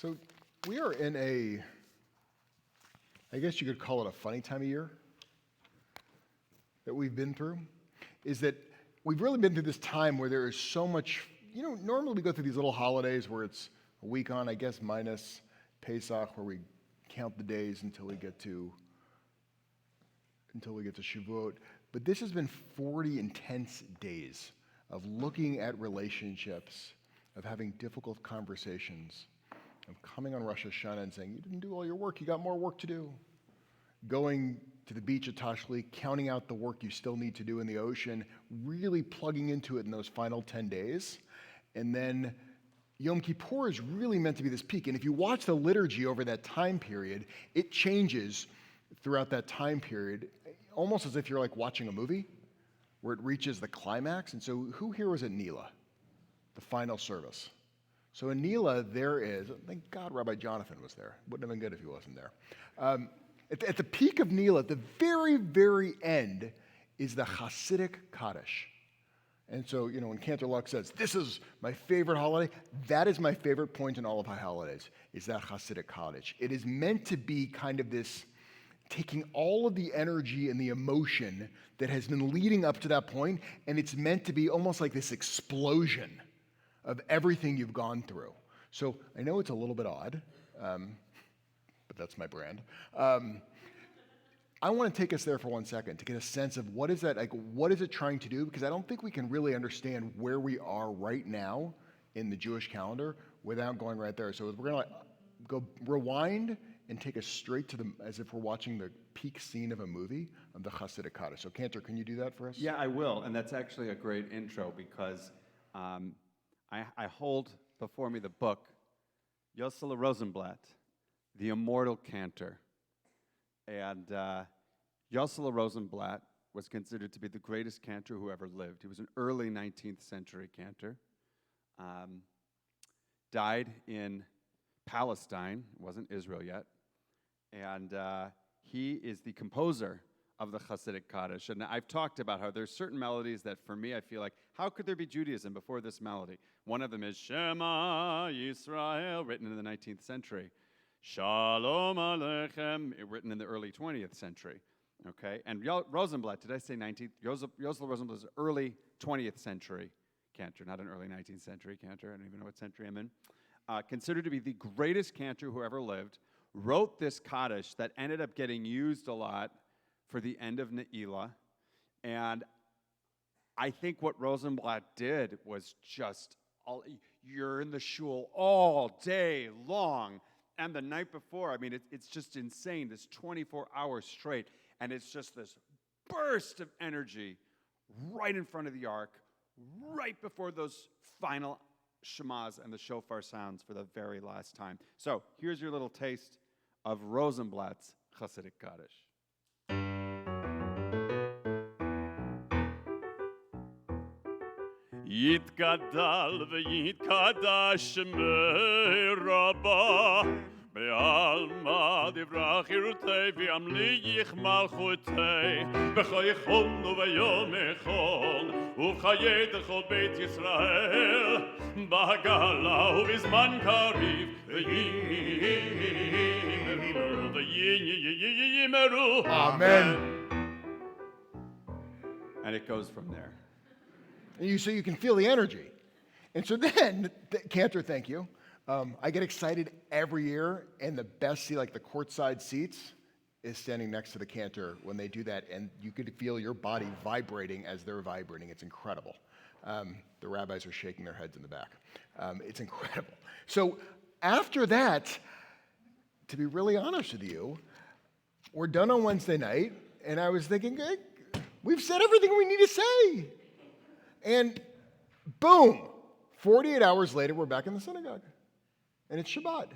So we are in I guess you could call it a funny time of year that we've been through, is that we've really been through this time where there is so much, normally we go through these little holidays where it's a week on, I guess, minus Pesach, where we count the days until we get to Shavuot. But this has been 40 intense days of looking at relationships, of having difficult conversations, of coming on Rosh Hashanah and saying, you didn't do all your work, you got more work to do. Going to the beach at Tashli, counting out the work you still need to do in the ocean, really plugging into it in those final 10 days. And then Yom Kippur is really meant to be this peak. And if you watch the liturgy over that time period, it changes throughout that time period, almost as if you're like watching a movie where it reaches the climax. And so who here was at Nila, the final service? So in Nila, there is, thank God Rabbi Jonathan was there. Wouldn't have been good if he wasn't there. At the peak of Nila, at the very, very end, is the Hasidic Kaddish. And so, when Cantor Luck says, this is my favorite holiday, that is my favorite point in all of my holidays, is that Hasidic Kaddish. It is meant to be kind of this, taking all of the energy and the emotion that has been leading up to that point, and it's meant to be almost like this explosion of everything you've gone through. So I know it's a little bit odd, but that's my brand. I want to take us there for 1 second to get a sense of what is that, what is it trying to do? Because I don't think we can really understand where we are right now in the Jewish calendar without going right there. So we're going to go rewind and take us straight to as if we're watching the peak scene of a movie of the Hasidic Kaddish. So Cantor, can you do that for us? Yeah, I will. And that's actually a great intro because I hold before me the book, Yossele Rosenblatt, The Immortal Cantor. And Yossele Rosenblatt was considered to be the greatest cantor who ever lived. He was an early 19th century cantor. Died in Palestine, it wasn't Israel yet. And he is the composer of the Hasidic Kaddish. And I've talked about how there's certain melodies that for me I feel like, how could there be Judaism before this melody? One of them is Shema Yisrael, written in the 19th century. Shalom Aleichem, written in the early 20th century. Okay, and Rosenblatt, did I say 19th? Yossele Rosenblatt is an early 20th century cantor, not an early 19th century cantor. I don't even know what century I'm in. Considered to be the greatest cantor who ever lived, wrote this Kaddish that ended up getting used a lot for the end of Ne'ilah. And I think what Rosenblatt did was just, you're in the shul all day long. And the night before, I mean, it's just insane, this 24 hours straight. And it's just this burst of energy right in front of the ark, right before those final Shemas and the shofar sounds for the very last time. So here's your little taste of Rosenblatt's Hasidic Kaddish. Yitgadal v'yitkadash meraba Be'alma divrach irutei v'yamlich malchutei B'chaychon u'v'yom echon U'chayet echol Beit Yisrael B'hagala u'v'zman kariv V'yimeru Amen. And it goes from there. And so you can feel the energy. And so then, Cantor, thank you. I get excited every year, and the best seat, like the courtside seats, is standing next to the cantor when they do that, and you could feel your body vibrating as they're vibrating. It's incredible. The rabbis are shaking their heads in the back. It's incredible. So after that, to be really honest with you, we're done on Wednesday night, and I was thinking, hey, we've said everything we need to say. And boom, 48 hours later, we're back in the synagogue. And it's Shabbat.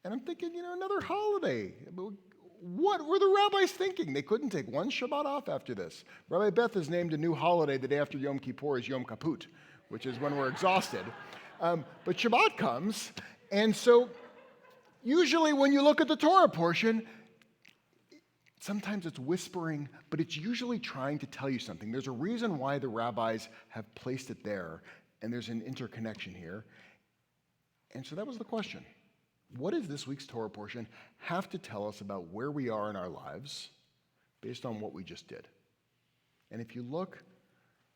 And I'm thinking, another holiday. What were the rabbis thinking? They couldn't take one Shabbat off after this. Rabbi Beth has named a new holiday the day after Yom Kippur is Yom Kaput, which is when we're exhausted. But Shabbat comes, and so usually when you look at the Torah portion, sometimes it's whispering, but it's usually trying to tell you something. There's a reason why the rabbis have placed it there, and there's an interconnection here. And so that was the question. what does this week's Torah portion have to tell us about where we are in our lives based on what we just did? And if you look,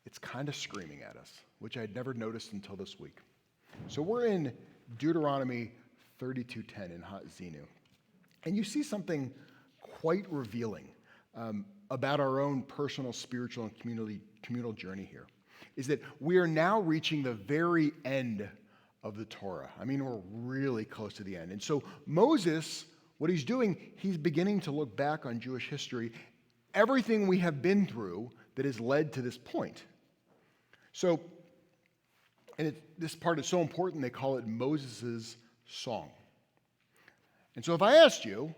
it's kind of screaming at us, which I'd never noticed until this week. So we're in Deuteronomy 32:10 in Ha'azinu. And you see something quite revealing about our own personal, spiritual, and communal journey here, is that we are now reaching the very end of the Torah. I mean, we're really close to the end. And so Moses, what he's doing, he's beginning to look back on Jewish history, everything we have been through that has led to this point. So, this part is so important, they call it Moses' song. And so if I asked you,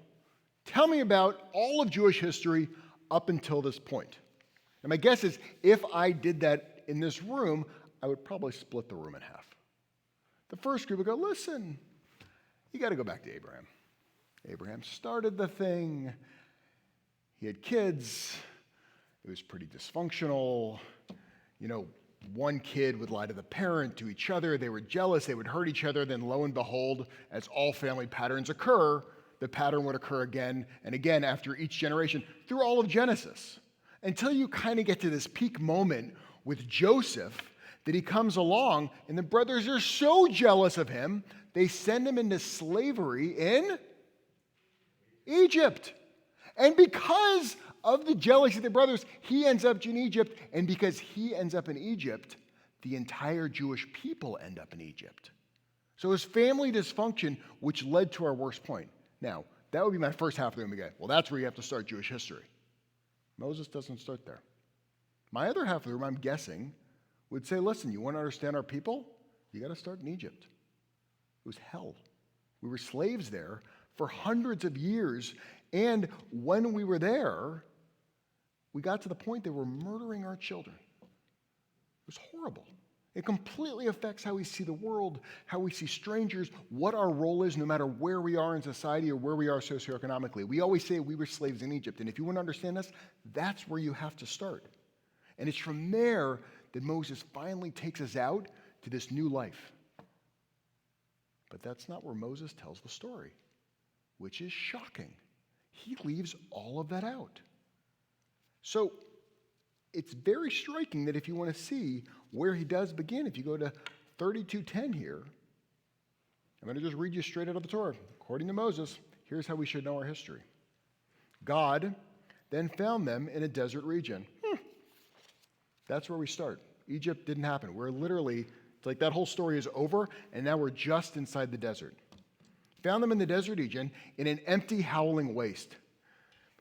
tell me about all of Jewish history up until this point. And my guess is if I did that in this room, I would probably split the room in half. The first group would go, listen, you got to go back to Abraham. Abraham started the thing. He had kids. It was pretty dysfunctional. You know, one kid would lie to the parent, to each other. They were jealous. They would hurt each other. Then lo and behold, as all family patterns occur, the pattern would occur again and again after each generation through all of Genesis, until you kind of get to this peak moment with Joseph that he comes along and the brothers are so jealous of him, they send him into slavery in Egypt. And because of the jealousy of the brothers, he ends up in Egypt. And because he ends up in Egypt, the entire Jewish people end up in Egypt. So it's family dysfunction, which led to our worst point. Now, that would be my first half of the room again. Well, that's where you have to start Jewish history. Moses doesn't start there. My other half of the room, I'm guessing, would say, listen, you want to understand our people? You got to start in Egypt. It was hell. We were slaves there for hundreds of years. And when we were there, we got to the point they were murdering our children. It was horrible. It completely affects how we see the world, how we see strangers, what our role is, no matter where we are in society or where we are socioeconomically. We always say we were slaves in Egypt. And if you want to understand this, that's where you have to start. And it's from there that Moses finally takes us out to this new life. But that's not where Moses tells the story, which is shocking. He leaves all of that out. So it's very striking that if you want to see where he does begin, if you go to 32:10 here, I'm going to just read you straight out of the Torah. According to Moses, here's how we should know our history. God then found them in a desert region. That's where we start. Egypt didn't happen. We're literally, it's like that whole story is over, and now we're just inside the desert. Found them in the desert region in an empty, howling waste.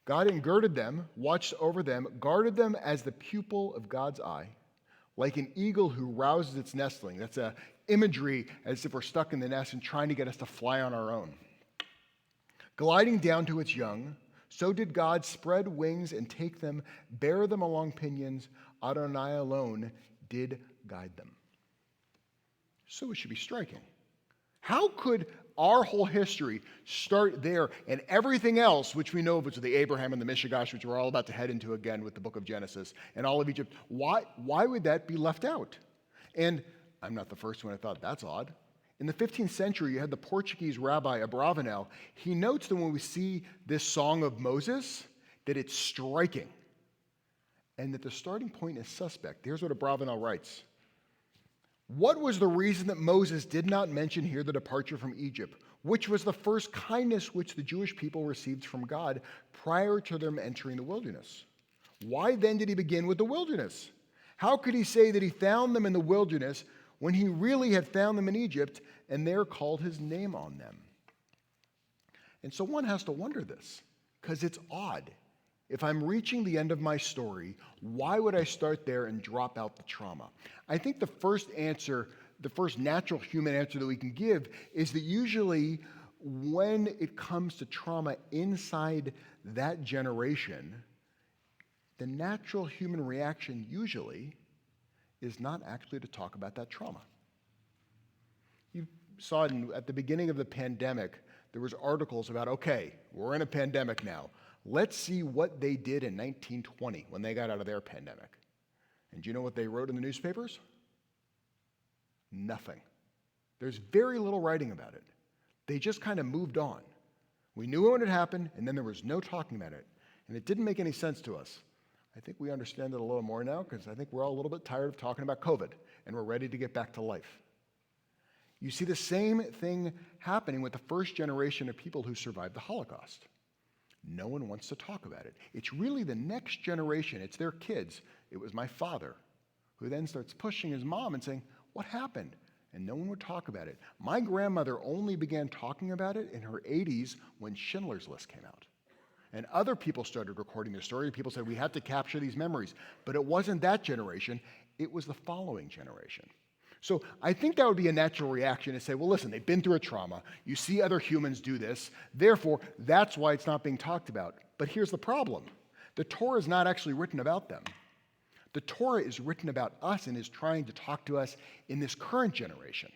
God girded them, watched over them, guarded them as the pupil of God's eye, like an eagle who rouses its nestling. That's a imagery as if we're stuck in the nest and trying to get us to fly on our own. Gliding down to its young, so did God spread wings and take them, bear them along pinions. Adonai alone did guide them. So it should be striking. How could our whole history start there and everything else, which we know of, which is the Abraham and the Mishigash, which we're all about to head into again with the book of Genesis, and all of Egypt, why would that be left out? And I'm not the first one I thought, that's odd. In the 15th century, you had the Portuguese rabbi Abravanel. He notes that when we see this song of Moses, that it's striking, and that the starting point is suspect. Here's what Abravanel writes. What was the reason that Moses did not mention here the departure from Egypt, which was the first kindness which the Jewish people received from God prior to them entering the wilderness? Why then did he begin with the wilderness? How could he say that he found them in the wilderness when he really had found them in Egypt and there called his name on them? And so one has to wonder this, because it's odd. If I'm reaching the end of my story, why would I start there and drop out the trauma? I think the first answer, the first natural human answer that we can give is that usually when it comes to trauma inside that generation, the natural human reaction usually is not actually to talk about that trauma. You saw it at the beginning of the pandemic, there was articles about, okay, we're in a pandemic now. Let's see what they did in 1920 when they got out of their pandemic. And do you know what they wrote in the newspapers? Nothing. There's very little writing about it. They just kind of moved on. We knew when it happened, and then there was no talking about it. And it didn't make any sense to us. I think we understand it a little more now because I think we're all a little bit tired of talking about COVID, and we're ready to get back to life. You see the same thing happening with the first generation of people who survived the Holocaust. No one wants to talk about it. It's really the next generation. It's their kids. It was my father who then starts pushing his mom and saying, "What happened?" And no one would talk about it. My grandmother only began talking about it in her 80s when Schindler's List came out. And other people started recording their story. People said, we have to capture these memories. But it wasn't that generation. It was the following generation. So I think that would be a natural reaction to say, well, listen, they've been through a trauma. You see other humans do this. Therefore, that's why it's not being talked about. But here's the problem. The Torah is not actually written about them. The Torah is written about us and is trying to talk to us in this current generation.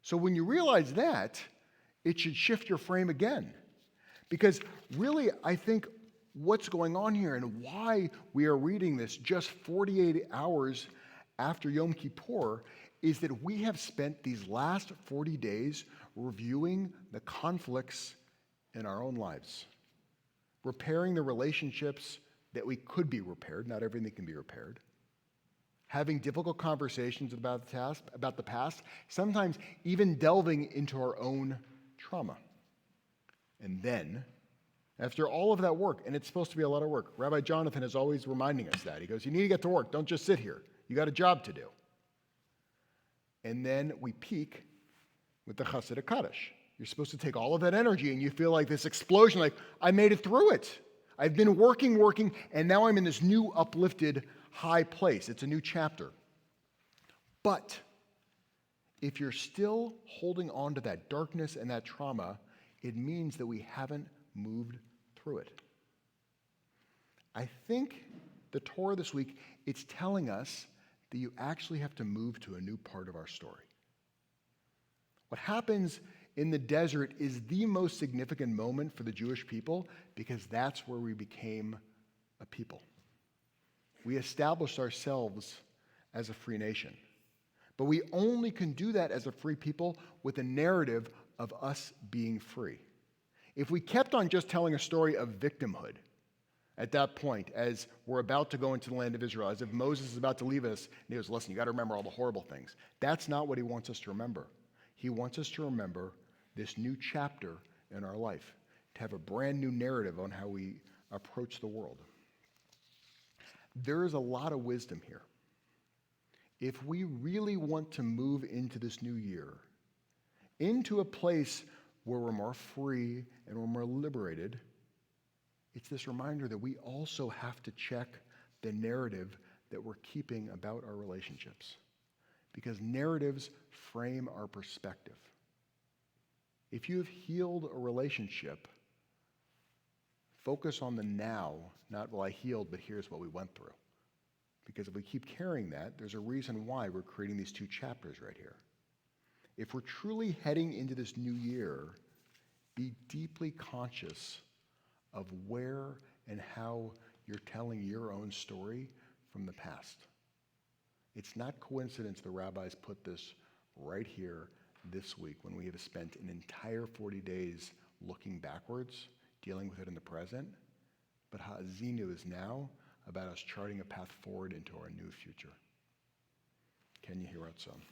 So when you realize that, it should shift your frame again. Because really, I think what's going on here and why we are reading this just 48 hours after Yom Kippur is that we have spent these last 40 days reviewing the conflicts in our own lives, repairing the relationships that we could be repaired. Not everything can be repaired. Having difficult conversations about the past, sometimes even delving into our own trauma. And then, after all of that work, and it's supposed to be a lot of work, Rabbi Jonathan is always reminding us that. He goes, you need to get to work. Don't just sit here. You got a job to do. And then we peak with the Hasidic Kaddish. You're supposed to take all of that energy and you feel like this explosion, like, I made it through it. I've been working, and now I'm in this new uplifted high place. It's a new chapter. But if you're still holding on to that darkness and that trauma, it means that we haven't moved through it. I think the Torah this week, it's telling us that you actually have to move to a new part of our story. What happens in the desert is the most significant moment for the Jewish people because that's where we became a people. We established ourselves as a free nation. But we only can do that as a free people with a narrative of us being free. If we kept on just telling a story of victimhood at that point, as we're about to go into the land of Israel, as if Moses is about to leave us, and he goes, listen, you got to remember all the horrible things. That's not what he wants us to remember. He wants us to remember this new chapter in our life, to have a brand new narrative on how we approach the world. There is a lot of wisdom here. If we really want to move into this new year, into a place where we're more free and we're more liberated, it's this reminder that we also have to check the narrative that we're keeping about our relationships. Because narratives frame our perspective. If you have healed a relationship, focus on the now, not, well, I healed, but here's what we went through. Because if we keep carrying that, there's a reason why we're creating these two chapters right here. If we're truly heading into this new year, be deeply conscious of where and how you're telling your own story from the past. It's not coincidence the rabbis put this right here this week when we have spent an entire 40 days looking backwards, dealing with it in the present. But Ha'azinu is now about us charting a path forward into our new future. Can you hear out some?